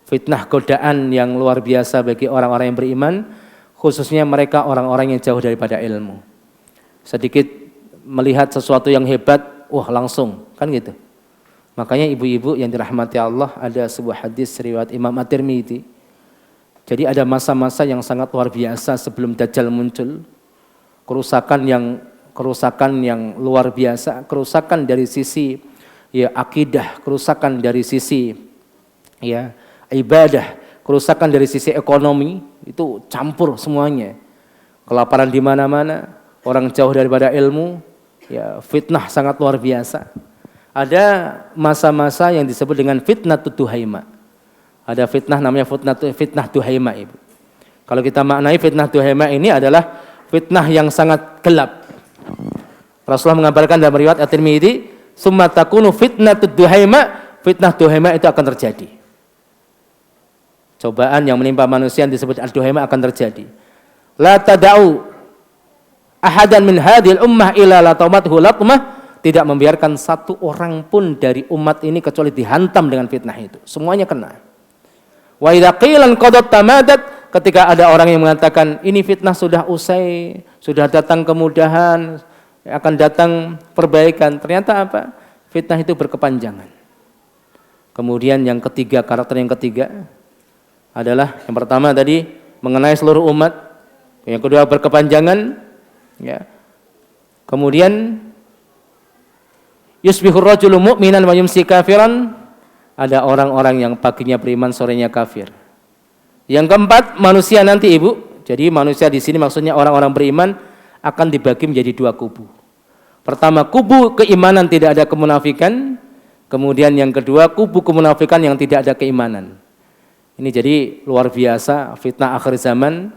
fitnah godaan yang luar biasa bagi orang-orang yang beriman, khususnya mereka orang-orang yang jauh daripada ilmu. Sedikit melihat sesuatu yang hebat, wah langsung, kan gitu. Makanya ibu-ibu yang dirahmati Allah, ada sebuah hadis riwayat Imam At-Tirmidzi. Jadi ada masa-masa yang sangat luar biasa sebelum Dajjal muncul. Kerusakan yang luar biasa, kerusakan dari sisi ya akidah, kerusakan dari sisi ya ibadah, kerusakan dari sisi ekonomi, itu campur semuanya. Kelaparan di mana-mana, orang jauh daripada ilmu, ya fitnah sangat luar biasa. Ada masa-masa yang disebut dengan fitnah Duhaima. Ada fitnah namanya fitnah Duhaima, Ibu. Kalau kita maknai fitnah Duhaima ini adalah fitnah yang sangat gelap. Rasulullah mengabarkan dalam riwayat At-Tirmidzi, "Summa takunu fitnatud Duhaima", fitnah Duhaima itu akan terjadi. Cobaan yang menimpa manusia yang disebut Ad-Duhaima akan terjadi. La tada'u ahadan min hadhil ummah illa latamathu latmah, tidak membiarkan satu orang pun dari umat ini kecuali dihantam dengan fitnah itu. Semuanya kena. Wa idza qilan qadat tamadat, ketika ada orang yang mengatakan ini fitnah sudah usai, sudah datang kemudahan, akan datang perbaikan, ternyata apa? Fitnah itu berkepanjangan. Kemudian yang ketiga, karakter yang ketiga adalah yang pertama tadi mengenai seluruh umat, yang kedua berkepanjangan, ya. Kemudian yusbihur rajulu mu'minan wa yumsi kafiran, ada orang-orang yang paginya beriman, sorenya kafir. Yang keempat, manusia nanti, Ibu. Jadi manusia di sini maksudnya orang-orang beriman akan dibagi menjadi dua kubu. Pertama, kubu keimanan tidak ada kemunafikan. Kemudian yang kedua, kubu kemunafikan yang tidak ada keimanan. Ini jadi luar biasa fitnah akhir zaman.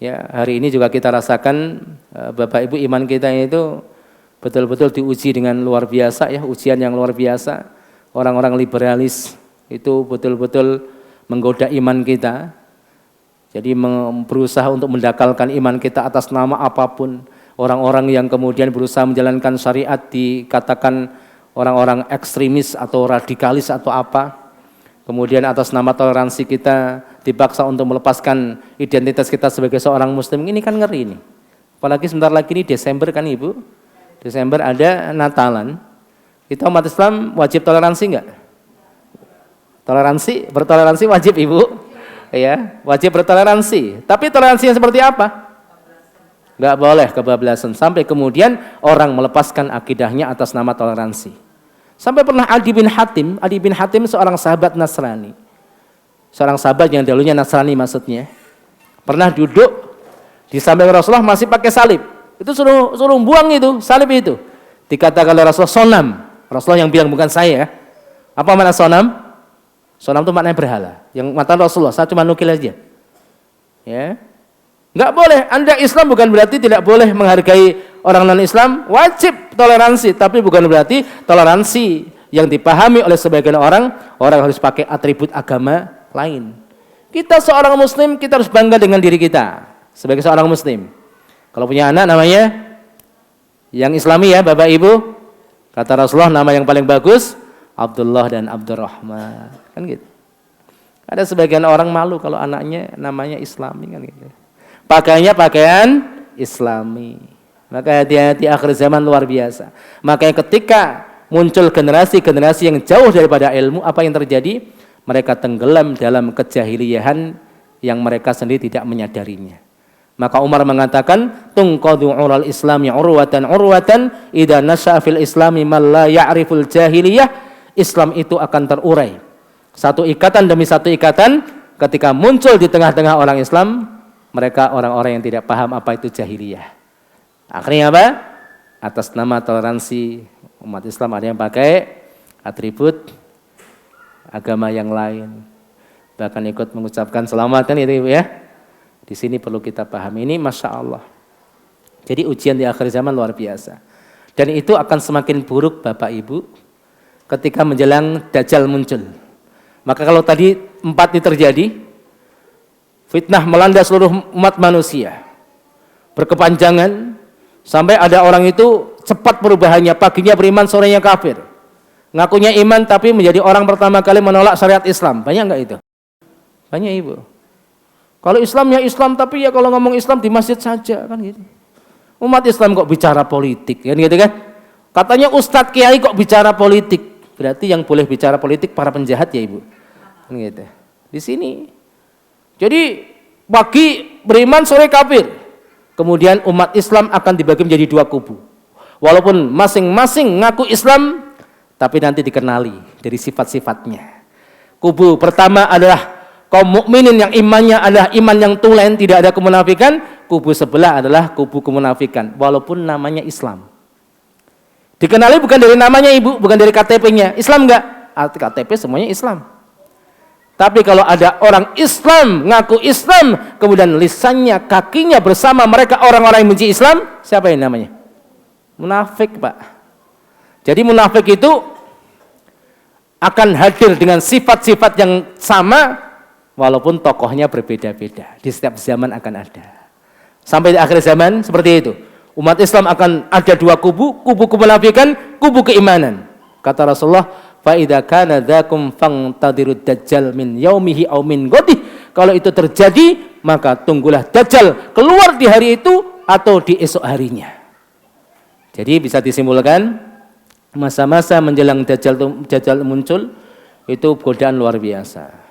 Ya, hari ini juga kita rasakan Bapak Ibu, iman kita itu betul-betul diuji dengan luar biasa, ya, ujian yang luar biasa. Orang-orang liberalis itu betul-betul menggoda iman kita. Jadi berusaha untuk mendakalkan iman kita atas nama apapun. Orang-orang yang kemudian berusaha menjalankan syariat dikatakan orang-orang ekstremis atau radikalis atau apa. Kemudian atas nama toleransi kita dipaksa untuk melepaskan identitas kita sebagai seorang muslim. Ini kan ngeri ini. Apalagi sebentar lagi ini Desember kan, Ibu. Desember ada Natalan. Kita umat Islam wajib toleransi enggak? Toleransi, bertoleransi wajib, Ibu. Ya, wajib bertoleransi. Tapi toleransi yang seperti apa? Enggak boleh kebablasan. Sampai kemudian orang melepaskan akidahnya atas nama toleransi. Sampai pernah Adi bin Hatim seorang sahabat Nasrani. Seorang sahabat yang dahulunya Nasrani maksudnya. Pernah duduk di samping Rasulullah masih pakai salib. Itu suruh buang itu, salib itu. Dikatakan oleh Rasulullah sonam. Rasulullah yang bilang, bukan saya. Apa makna sonam? Sonam itu maknanya berhala. Yang mata Rasulullah, saya cuma nukil aja. Ya. Enggak boleh, Anda Islam bukan berarti tidak boleh menghargai orang non-Islam, wajib toleransi, tapi bukan berarti toleransi yang dipahami oleh sebagian orang harus pakai atribut agama lain. Kita seorang muslim, kita harus bangga dengan diri kita sebagai seorang muslim. Kalau punya anak namanya yang Islami, ya Bapak Ibu, kata Rasulullah nama yang paling bagus Abdullah dan Abdurrahman, kan gitu. Ada sebagian orang malu kalau anaknya namanya Islami, kan gitu. Pakaiannya pakaian Islami. Maka hati-hati akhir zaman luar biasa. Makanya ketika muncul generasi-generasi yang jauh daripada ilmu, apa yang terjadi? Mereka tenggelam dalam kejahiliahan yang mereka sendiri tidak menyadarinya. Maka Umar mengatakan, "Tunqadu 'ural islami 'urwatan idza nasha'a fil islami man la ya'riful jahiliyah." Islam itu akan terurai. Satu ikatan demi satu ikatan ketika muncul di tengah-tengah orang Islam, mereka orang-orang yang tidak paham apa itu jahiliyah. Akhirnya apa? Atas nama toleransi umat Islam ada yang pakai atribut agama yang lain. Bahkan ikut mengucapkan selamat, kan itu, Ibu, ya. Di sini perlu kita pahami ini, Masya Allah. Jadi ujian di akhir zaman luar biasa. Dan itu akan semakin buruk Bapak Ibu ketika menjelang Dajjal muncul. Maka kalau tadi 4 ini terjadi, fitnah melanda seluruh umat manusia, berkepanjangan, sampai ada orang itu cepat perubahannya, paginya beriman, sorenya kafir. Ngakunya iman tapi menjadi orang pertama kali menolak syariat Islam. Banyak enggak itu? Banyak ibu. Kalau Islam ya Islam, tapi ya kalau ngomong Islam di masjid saja kan gitu. Umat Islam kok bicara politik kan gitu kan? Katanya Ustadz Kiai kok bicara politik. Berarti yang boleh bicara politik para penjahat ya ibu. Kan gitu. Di sini. Jadi pagi beriman, sore kafir. Kemudian umat Islam akan dibagi menjadi dua kubu. Walaupun masing-masing ngaku Islam, tapi nanti dikenali dari sifat-sifatnya. Kubu pertama adalah kaum mukminin yang imannya adalah iman yang tulen, tidak ada kemunafikan. Kubu sebelah adalah kubu kemunafikan, walaupun namanya Islam. Dikenali bukan dari namanya ibu, bukan dari KTP-nya. Islam enggak? KTP semuanya Islam. Tapi kalau ada orang Islam, ngaku Islam, kemudian lisannya, kakinya bersama mereka orang-orang yang benci Islam, siapa yang namanya? Munafik, Pak. Jadi munafik itu akan hadir dengan sifat-sifat yang sama, walaupun tokohnya berbeda-beda. Di setiap zaman akan ada. Sampai di akhir zaman seperti itu. Umat Islam akan ada dua kubu, kubu kemunafikan, kubu keimanan. Kata Rasulullah, fa idza kana dzakum fangtadirud dajjal min yaumihi aw min ghadih. Kalau itu terjadi, maka tunggulah dajjal keluar di hari itu atau di esok harinya. Jadi bisa disimpulkan masa-masa menjelang dajjal muncul itu godaan luar biasa.